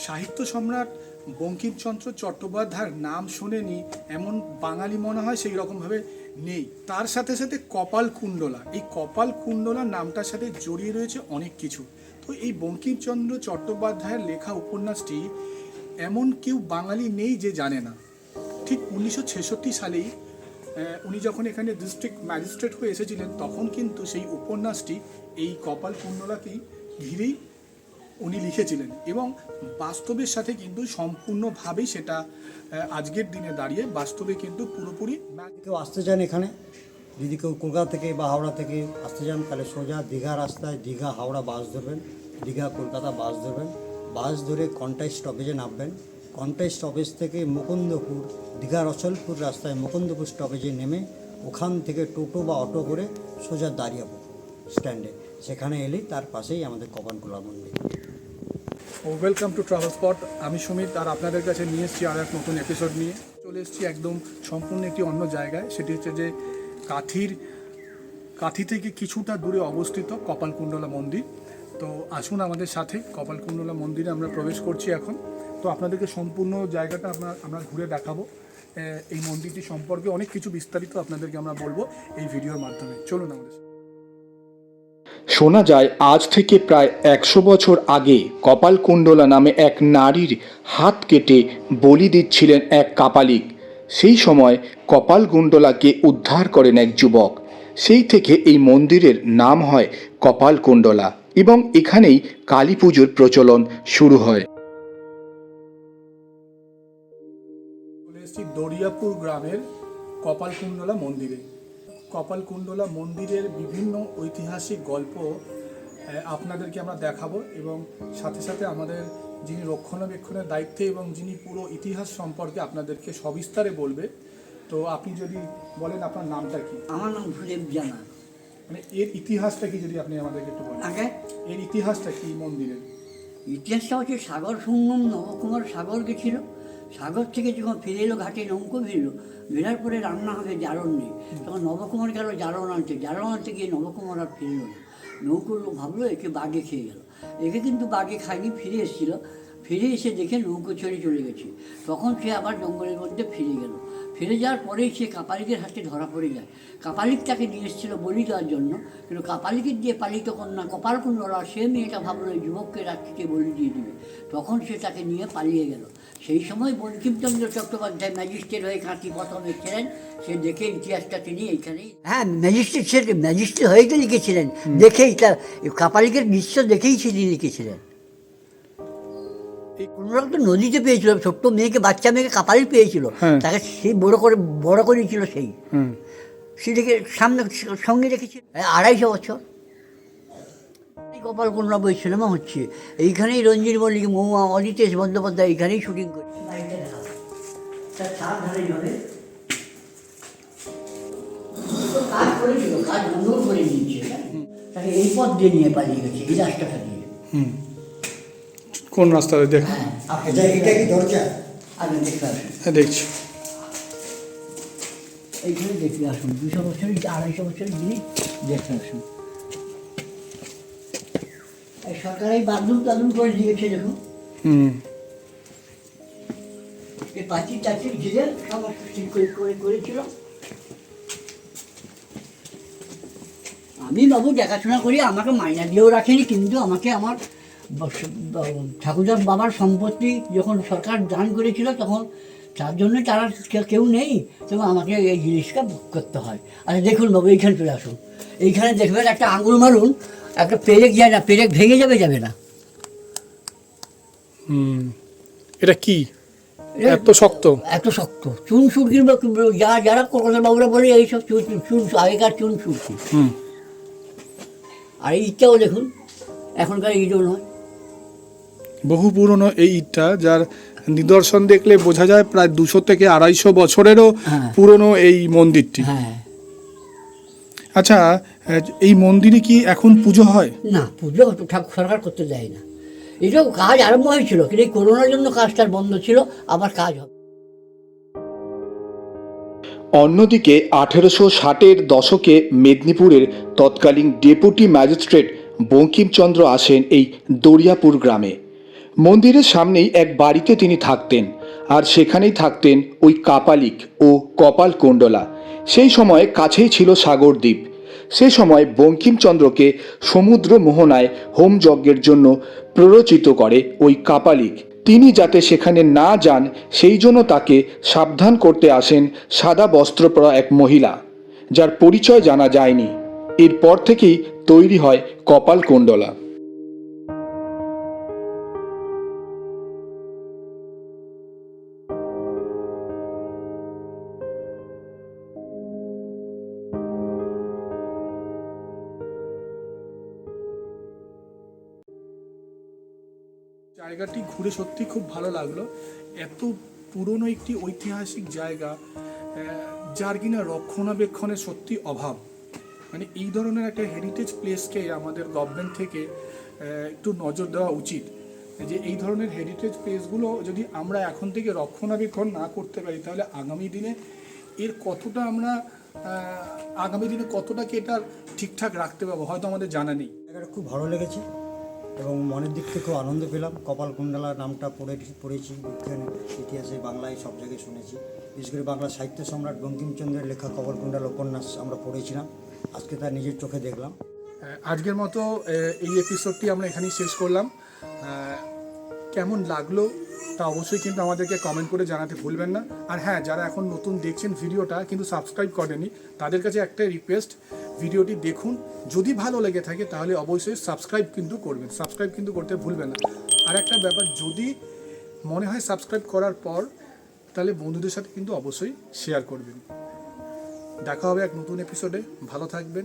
সাহিত্য সম্রাট বঙ্কিমচন্দ্র চট্টোপাধ্যায়ের নাম শোনেনি এমন বাঙালি মনে হয় সেই রকমভাবে নেই। তার সাথে সাথে কপালকুণ্ডলা, এই কপালকুণ্ডলা নামটার সাথে জড়িয়ে রয়েছে অনেক কিছু। তো এই বঙ্কিমচন্দ্র চট্টোপাধ্যায়ের লেখা উপন্যাসটি এমন কেউ বাঙালি নেই যে জানে না। ঠিক 1966 সালেই উনি যখন এখানে ডিস্ট্রিক্ট ম্যাজিস্ট্রেট হয়ে এসেছিলেন তখন কিন্তু সেই উপন্যাসটি এই কপালকুণ্ডলাকেই ঘিরেই উনি লিখেছিলেন এবং বাস্তবের সাথে কিন্তু সম্পূর্ণভাবেই সেটা আজকের দিনে দাঁড়িয়ে বাস্তবে কিন্তু পুরোপুরি। কেউ আসতে চান এখানে, যদি কেউ কলকাতা থেকে বা হাওড়া থেকে আসতে চান তাহলে সোজা দীঘা রাস্তায় দীঘা হাওড়া বাস ধরবেন, দীঘা কলকাতা বাস ধরবেন, বাস ধরে কন্টাই স্টপেজে নামবেন। কন্টাই স্টপেজ থেকে মুকুন্দপুর দীঘা রসলপুর রাস্তায় মুকুন্দপুর স্টপেজে নেমে ওখান থেকে টোটো বা অটো করে সোজা দাঁড়িয়াবো স্ট্যান্ডে, সেখানে এলেই তার পাশেই আমাদের কপালকুণ্ডলা মন্দির। Welcome to travel spot. আমি সুমিত, আর আপনাদের কাছে নিয়ে এসেছি আর এক নতুন এপিসোড নিয়ে। চলে এসেছি একদম সম্পূর্ণ একটি অন্য জায়গায়, সেটি হচ্ছে যে কাঁথি থেকে কিছুটা দূরে অবস্থিত কপালকুণ্ডলা মন্দির। তো আসুন আমাদের সাথে, কপালকুণ্ডলা মন্দিরে আমরা প্রবেশ করছি এখন। তো আপনাদেরকে সম্পূর্ণ জায়গাটা আমরা ঘুরে দেখাবো। এই মন্দিরটি সম্পর্কে অনেক কিছু বিস্তারিত আপনাদেরকে আমরা বলবো এই ভিডিওর মাধ্যমে। চলুন আমাদের। শোনা যায় আজ থেকে প্রায় 100 বছর আগে কপালকুণ্ডলা নামে এক নারীর হাত কেটে বলি দিচ্ছিলেন এক কাপালিক। সেই সময় কপালকুণ্ডলাকে উদ্ধার করেন এক যুবক। সেই থেকে এই মন্দিরের নাম হয় কপালকুণ্ডলা এবং এখানেই কালী পুজোর প্রচলন শুরু হয়। চলে এসেছি দরিয়াপুর গ্রামের কপালকুণ্ডলা মন্দিরে। কপালকুণ্ডলা মন্দিরের বিভিন্ন ঐতিহাসিক গল্প আপনাদেরকে আমরা দেখাবো এবং সাথে সাথে আমাদের যিনি রক্ষণাবেক্ষণের দায়িত্বে এবং যিনি পুরো ইতিহাস সম্পর্কে আপনাদেরকে সবিস্তারে বলবে। তো আপনি যদি বলেন আপনার নামটা কি? আমার নাম সুদেব জানা। মানে এর ইতিহাসটা কি যদি আপনি আমাদেরকে একটু বলেন। আগে এর ইতিহাসটা কি মন্দিরের? ইতিহাসটা হচ্ছে সাগর সঙ্গম নবকুমার সাগর গেছিল, সাগর থেকে যখন ফিরে এলো ঘাটে নৌকো ভিড়লো, ভিড়ার পরে রান্না হবে জারণ নেই, তখন নবকুমার গেল জারণ আনতে গিয়ে নবকুমার আর ফিরলো না। নৌকোর লোক ভাবলো একে বাঘে খেয়ে গেল, একে কিন্তু বাঘে খায়নি, ফিরে এসেছিলো। ফিরে এসে দেখে নৌকো ছেড়ে চলে গেছে, তখন সে আবার জঙ্গলের মধ্যে ফিরে গেল। ফিরে যাওয়ার পরেই সে কাপালিকের হাতে ধরা পড়ে যায়। কাপালিক তাকে নিয়ে এসেছিল বলি দেওয়ার জন্য, কিন্তু কাপালিকের দিয়ে পালিত কন্যা কপালকুণ্ডলা সে মেয়েটা ভাবলো এই যুবককে রাত্রিতে বলি দিয়ে দেবে, তখন সে তাকে নিয়ে পালিয়ে গেল। সেই সময় বঙ্কিমচন্দ্র চট্টোপাধ্যায় ম্যাজিস্ট্রেট হয়ে কাঁথি প্রথম এসেছিলেন, সে দেখে ইতিহাসটা তিনি এইখানেই, হ্যাঁ ম্যাজিস্ট্রেট হয়ে তো লিখেছিলেন, দেখেই তার কাপালিকের দৃশ্য দেখেই তিনি লিখেছিলেন। কোনো তো নদীতে পেয়েছিল, ছোট্ট মেয়েকে, বাচ্চা মেয়েকে কাপালি পেয়েছিল, তাকে সেই বড় করেছিল সেই সেটাকে সঙ্গে রেখেছিল 250 বছর। কপালকুণ্ডলা বই সিনেমা হচ্ছে এইখানেই, রঞ্জিত মল্লিক, মহুয়া, অজিতেশ বন্দ্যোপাধ্যায় এইখানেই শুটিং করছে। কাজ করেছিল, কাজ বন্ধ করে দিয়েছে, তাকে এই পথ দিয়ে নিয়ে পালিয়ে গেছে, এই রাস্তাটা দিয়ে। কোন রাস্তায় দেখুন? এটা কি দরজা? আগে দেখতে আসুন, হ্যাঁ দেখছি। এইখানে দেখতে আসুন, 200 বছরের 250 বছরের জিনিস দেখতে আসুন। এই সরকার এই বাথরুম করে দিয়েছে দেখুন, এই প্রাচীর টাচির ঘিরে সমস্ত ঠিক করেছিল। আমি বাবু দেখাশোনা করি, আমাকে মাইনা দিয়েও রাখেনি, কিন্তু আমাকে আমার ঠাকুরদার বাবার সম্পত্তি যখন সরকার দান করেছিল তখন তার জন্য তারা কেউ নেই, তখন আমাকে এই জিনিসটা করতে হয়। আচ্ছা দেখুন বাবু, এইখানে চলে আসুন, এইখানে দেখবেন একটা আঙুল মারুন, একটা পেরেক যায় না, পেরেক ভেঙে যাবে না। এটা কি এত শক্ত? চুন সুরকির, যারা কলকাতার বাবুরা বলে এইসব চুন, আগেকার চুন সুরকি। আর এই ইটটাও দেখুন, এখনকার ইটও নয়, বহু পুরনো এই ইটটা, যার নিদর্শন দেখলে বোঝা যায় প্রায় 200 থেকে 250 বছরেরও পুরনো এই মন্দিরটি। হ্যাঁ। আচ্ছা, এই মন্দিরে কি এখন পুজো হয়? না, পুজো সরকার করতে দেয় না। এটাও কাজ আরম্ভ হয়েছিল, কিন্তু এই করোনার জন্য কাজটার বন্ধ ছিল, আবার কাজ হবে। অন্যদিকে 1860-এর দশকে মেদিনীপুরের তৎকালীন ডেপুটি ম্যাজিস্ট্রেট বঙ্কিমচন্দ্র আসেন এই দরিয়াপুর গ্রামে। মন্দিরের সামনেই এক বাড়িতে তিনি থাকতেন, আর সেখানেই থাকতেন ওই কাপালিক ও কপালকুণ্ডলা। সেই সময় কাছেই ছিল সাগরদ্বীপ। সে সময় বঙ্কিমচন্দ্রকে সমুদ্র মোহনায় হোমযজ্ঞের জন্য প্ররোচিত করে ওই কাপালিক। তিনি যাতে সেখানে না যান সেই জন্য তাকে সাবধান করতে আসেন সাদা বস্ত্র পরা এক মহিলা, যার পরিচয় জানা যায়নি। এরপর থেকেই তৈরি হয় কপালকুণ্ডলা। জায়গাটি ঘুরে সত্যি খুব ভালো লাগলো। এত পুরনো একটি ঐতিহাসিক জায়গা, যার কিনা রক্ষণাবেক্ষণের সত্যি অভাব। মানে এই ধরনের একটা হেরিটেজ প্লেসকে আমাদের গভর্নমেন্ট থেকে একটু নজর দেওয়া উচিত, যে এই ধরনের হেরিটেজ প্লেসগুলো যদি আমরা এখন থেকে রক্ষণাবেক্ষণ না করতে পারি, তাহলে আগামী দিনে এর কতটা আমরা আগামী দিনে কতটাকে এটা ঠিকঠাক রাখতে পারবো হয়তো আমাদের জানা নেই। জায়গাটা খুব ভালো লেগেছে এবং মনের দিক থেকে খুব আনন্দ পেলাম। কপালকুণ্ডলা নামটা পড়েছি বিজ্ঞান ইতিহাসে, বাংলায় সব জায়গায় শুনেছি। বিশেষ করে বাংলা সাহিত্য সম্রাট বঙ্কিমচন্দ্রের লেখা কপালকুণ্ডলা উপন্যাস আমরা পড়েছিলাম, আজকে তার নিজের চোখে দেখলাম। আজকের মতো এই এপিসোডটি আমরা এখানেই শেষ করলাম। কেমন লাগলো তা অবশ্যই কিন্তু আমাদেরকে কমেন্ট করে জানাতে ভুলবেন না। আর হ্যাঁ, যারা এখন নতুন দেখছেন ভিডিওটা কিন্তু সাবস্ক্রাইব করেনি, তাদের কাছে একটা রিকোয়েস্ট, ভিডিওটি দেখুন, যদি ভালো লেগে থাকে তাহলে অবশ্যই সাবস্ক্রাইব কিন্তু করবেন, সাবস্ক্রাইব কিন্তু করতে ভুলবেন না। আর একটা ব্যাপার, যদি মনে হয় সাবস্ক্রাইব করার পর, তাহলে বন্ধুদের সাথে কিন্তু অবশ্যই শেয়ার করবেন। দেখা হবে এক নতুন এপিসোডে। ভালো থাকবেন।